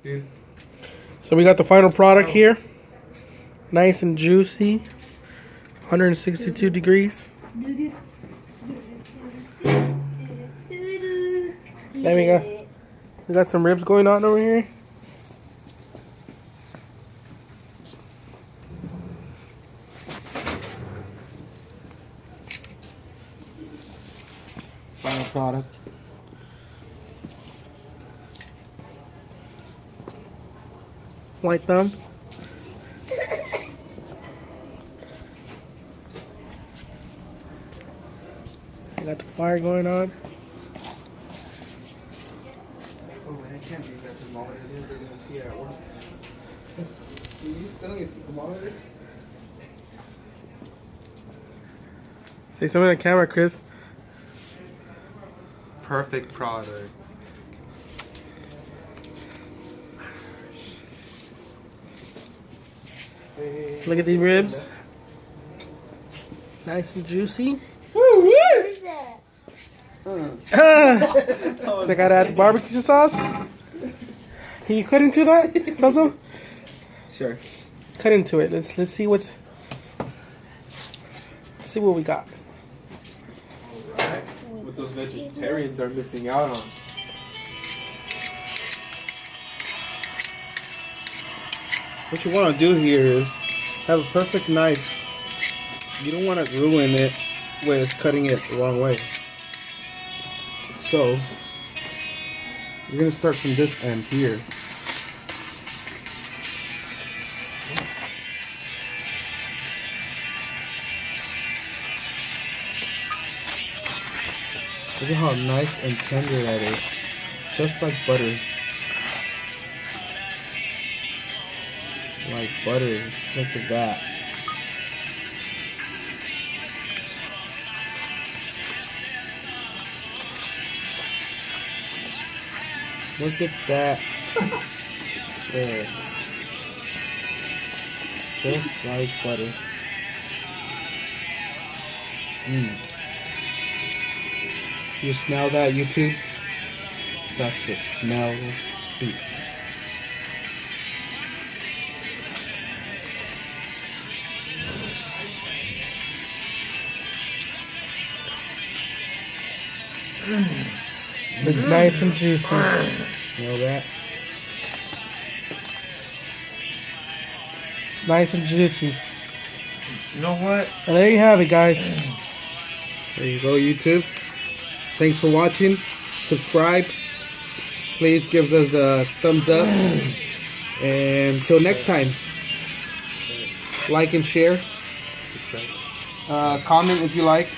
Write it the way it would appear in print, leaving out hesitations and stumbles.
Dude. So we got the final product here. Nice and juicy. 162 degrees. There we go. We got some ribs going on over here. Final product. White thumb. We got the fire going on. Oh man, I can't read that thermometer. They're gonna see it at work. You still get the thermometer? Say something on camera, Chris. Perfect product. Look at these ribs. Nice and juicy. So I gotta add barbecue sauce. Can you cut into that, Salsa? Sure. Cut into it. Let's see let's see what we got. Alright. What those vegetarians are missing out on. What you want to do here is have a perfect knife. You don't want to ruin it with cutting it the wrong way. So, you're going to start from this end here. Look at how nice and tender that is. Just like butter. Like butter. Look at that. Look at that. There. Just like butter. You smell that, YouTube? That's the smell of beef. Looks nice and juicy. Smell that? Nice and juicy. You know what? And there you have it, guys. There you go, YouTube. Thanks for watching. Subscribe. Please give us a thumbs up. And until next time, like and share. Comment if you like.